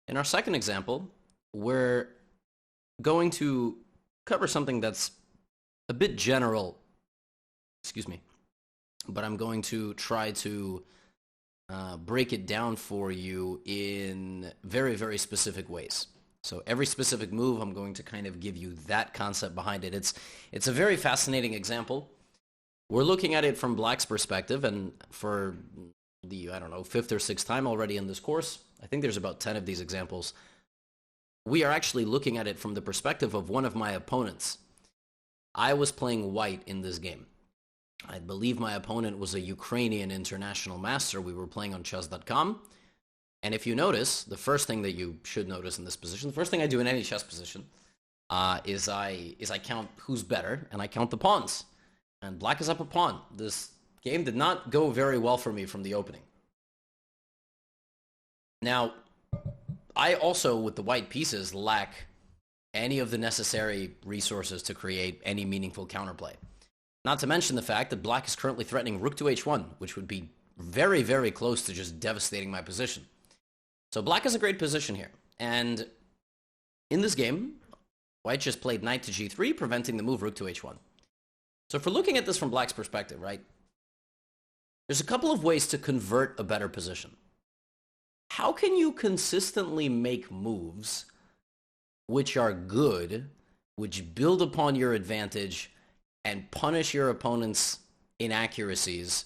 In our second example, we're going to cover something that's a bit general, excuse me, but I'm going to try to break it down for you in very, very specific ways. So every specific move, I'm going to kind of give you that concept behind it. It's a very fascinating example. We're looking at it from Black's perspective, and for the, I don't know, fifth or sixth time already in this course, I think there's about 10 of these examples. We are actually looking at it from the perspective of one of my opponents. I was playing white in this game. I believe my opponent was a Ukrainian international master. We were playing on chess.com. And if you notice, the first thing that you should notice in this position, the first thing I do in any chess position, is I count who's better, and I count the pawns. And Black is up a pawn. This game did not go very well for me from the opening. Now, I also, with the white pieces, lack any of the necessary resources to create any meaningful counterplay. Not to mention the fact that Black is currently threatening rook to h1, which would be very, very close to just devastating my position. So Black is a great position here. And in this game, White just played knight to g3, preventing the move rook to h1. So if we're looking at this from Black's perspective, right, there's a couple of ways to convert a better position. How can you consistently make moves which are good, which build upon your advantage, and punish your opponent's inaccuracies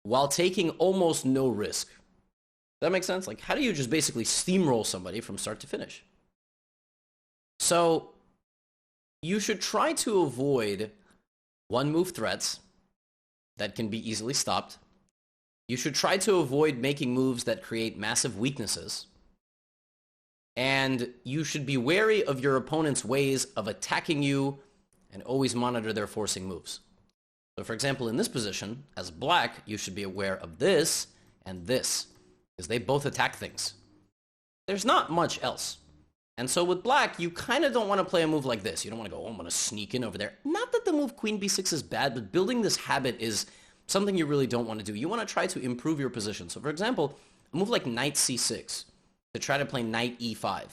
while taking almost no risk? Does that make sense? Like, how do you just basically steamroll somebody from start to finish? So you should try to avoid one-move threats that can be easily stopped. You should try to avoid making moves that create massive weaknesses. And you should be wary of your opponent's ways of attacking you and always monitor their forcing moves. So for example, in this position, as Black, you should be aware of this and this, because they both attack things. There's not much else. And so with Black, you kind of don't want to play a move like this. You don't want to go, oh, I'm going to sneak in over there. Not that the move queen b6 is bad, but building this habit is something you really don't want to do. You want to try to improve your position. So for example, a move like knight c6 to try to play knight e5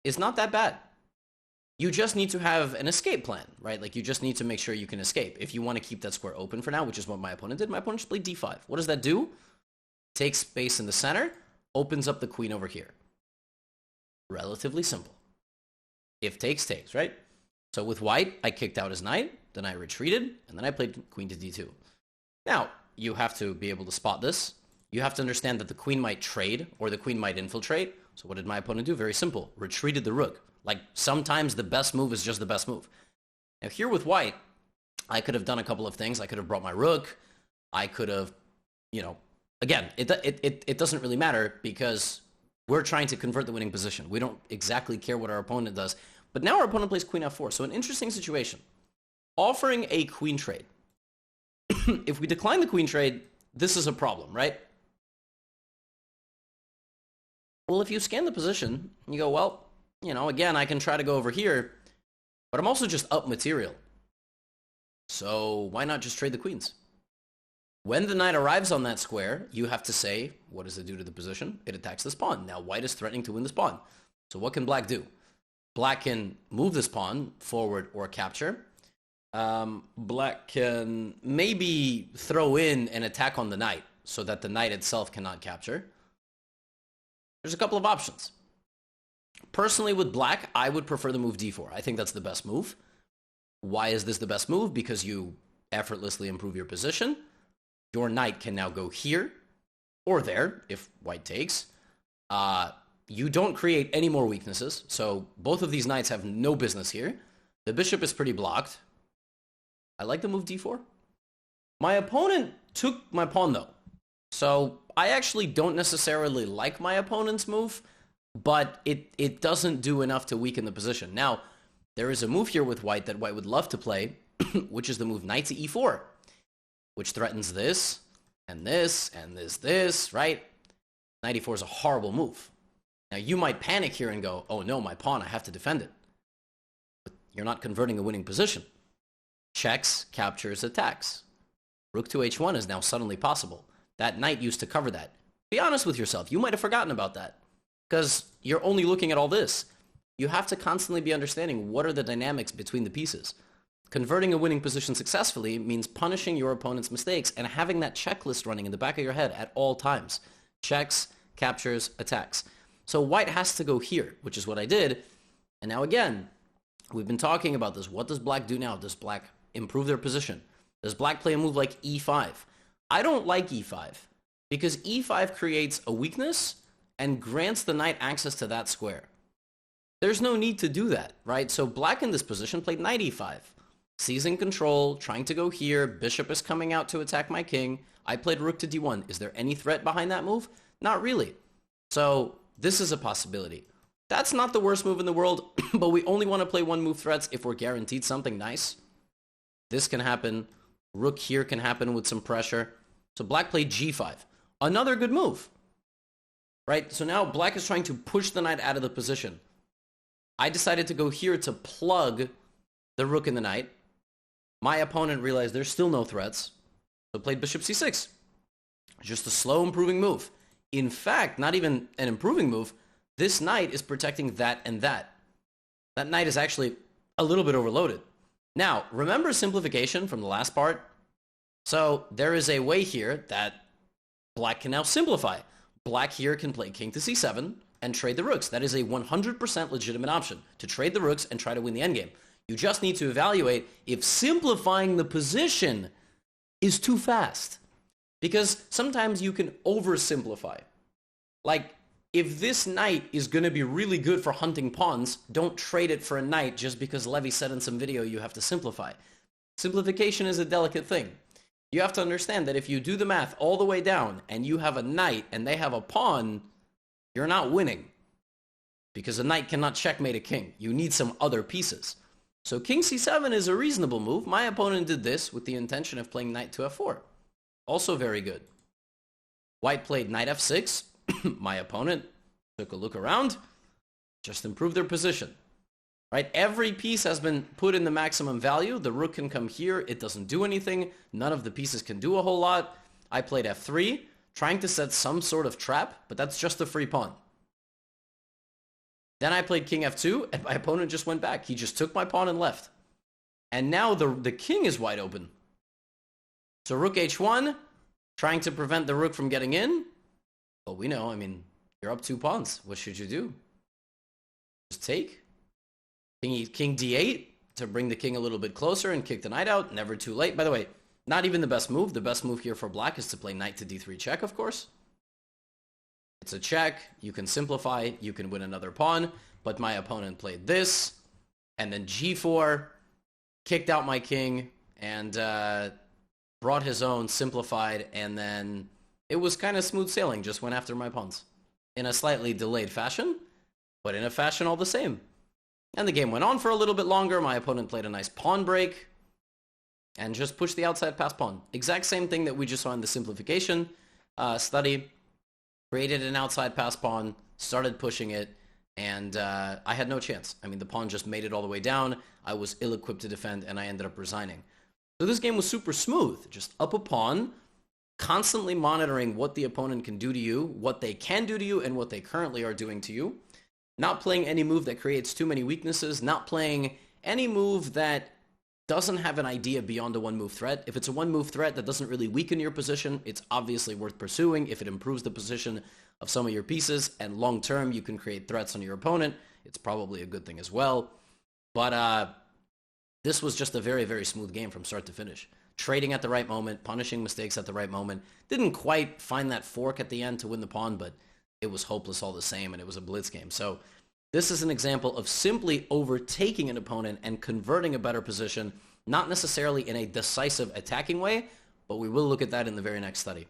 is not that bad. You just need to have an escape plan, right? Like, you just need to make sure you can escape. If you want to keep that square open for now, which is what my opponent did, my opponent just played d5. What does that do? Takes space in the center, opens up the queen over here. Relatively simple. If takes, takes, right? So with White, I kicked out his knight, then I retreated, and then I played queen to d2. Now, you have to be able to spot this. You have to understand that the queen might trade, or the queen might infiltrate. So what did my opponent do? Very simple. Retreated the rook. Like, sometimes the best move is just the best move. Now here with White, I could have done a couple of things. I could have brought my rook. I could have, you know, again, it doesn't really matter because we're trying to convert the winning position. We don't exactly care what our opponent does. But now our opponent plays queen f4. So an interesting situation. Offering a queen trade. If we decline the queen trade, this is a problem, right? Well, if you scan the position, you go, well, you know, again, I can try to go over here, but I'm also just up material. So why not just trade the queens? When the knight arrives on that square, you have to say, what does it do to the position? It attacks this pawn. Now, White is threatening to win this pawn. So what can Black do? Black can move this pawn forward or capture. Black can maybe throw in an attack on the knight so that the knight itself cannot capture. There's a couple of options. Personally, with Black, I would prefer the move d4. I think that's the best move. Why is this the best move? Because you effortlessly improve your position. Your knight can now go here or there if White takes. You don't create any more weaknesses, so both of these knights have no business here. The bishop is pretty blocked. I like the move d4. My opponent took my pawn, though. So I actually don't necessarily like my opponent's move, but it doesn't do enough to weaken the position. Now, there is a move here with White that White would love to play, which is the move knight to e4, which threatens this, and this, and this, right? Knight e4 is a horrible move. Now, you might panic here and go, oh no, my pawn, I have to defend it. But you're not converting a winning position. Checks, captures, attacks. Rook to h1 is now suddenly possible. That knight used to cover that. Be honest with yourself. You might have forgotten about that. because you're only looking at all this. You have to constantly be understanding what are the dynamics between the pieces. Converting a winning position successfully means punishing your opponent's mistakes and having that checklist running in the back of your head at all times. Checks, captures, attacks. So white has to go here, which is what I did. And now again, we've been talking about this. What does black do now? Does black improve their position? Does black play a move like e5? I don't like e5 because e5 creates a weakness and grants the knight access to that square. There's no need to do that, right? So black in this position played knight e5. Seizing control, trying to go here, bishop is coming out to attack my king. I played rook to d1. Is there any threat behind that move? Not really. So this is a possibility. That's not the worst move in the world, but we only want to play one move threats if we're guaranteed something nice. This can happen. Rook here can happen with some pressure. So black played g5. Another good move, right? So now black is trying to push the knight out of the position. I decided to go here to plug the rook and the knight. My opponent realized there's still no threats, so played bishop c6. Just a slow improving move. In fact, not even an improving move. This knight is protecting that and that. That knight is actually a little bit overloaded. Now, remember simplification from the last part? So there is a way here that black can now simplify. Black here can play king to c7 and trade the rooks. That is a 100% legitimate option, to trade the rooks and try to win the endgame. You just need to evaluate if simplifying the position is too fast. Because sometimes you can oversimplify. Like, if this knight is going to be really good for hunting pawns, don't trade it for a knight just because Levy said in some video you have to simplify. Simplification is a delicate thing. You have to understand that if you do the math all the way down and you have a knight and they have a pawn, you're not winning. Because a knight cannot checkmate a king. You need some other pieces. So king c7 is a reasonable move. My opponent did this with the intention of playing knight to f4. Also very good. White played knight f6. My opponent took a look around, just improved their position. Right? Every piece has been put in the maximum value. The rook can come here. It doesn't do anything. None of the pieces can do a whole lot. I played f3, trying to set some sort of trap, but that's just a free pawn. Then I played king f2, and my opponent just went back. He just took my pawn and left. And now the king is wide open. So rook h1, trying to prevent the rook from getting in. But we know, I mean, you're up 2 pawns. What should you do? Just take. King d8 to bring the king a little bit closer and kick the knight out. Never too late. By the way, not even the best move. The best move here for black is to play knight to d3 check, of course. It's a check. You can simplify. You can win another pawn. But my opponent played this. And then g4. Kicked out my king. And brought his own, simplified. And then it was kind of smooth sailing. Just went after my pawns. In a slightly delayed fashion. But in a fashion all the same. And the game went on for a little bit longer. My opponent played a nice pawn break. And just pushed the outside pass pawn. Exact same thing that we just saw in the simplification study. Created an outside pass pawn. Started pushing it. And I had no chance. I mean, the pawn just made it all the way down. I was ill-equipped to defend. And I ended up resigning. So this game was super smooth. Just up a pawn. Constantly monitoring what the opponent can do to you. What they can do to you. And what they currently are doing to you. Not playing any move that creates too many weaknesses. Not playing any move that doesn't have an idea beyond a one-move threat. If it's a one-move threat that doesn't really weaken your position, it's obviously worth pursuing. If it improves the position of some of your pieces, and long-term you can create threats on your opponent, it's probably a good thing as well. But this was just a very, very smooth game from start to finish. Trading at the right moment, punishing mistakes at the right moment. Didn't quite find that fork at the end to win the pawn, but it was hopeless all the same, and it was a blitz game. So this is an example of simply overtaking an opponent and converting a better position, not necessarily in a decisive attacking way, but we will look at that in the very next study.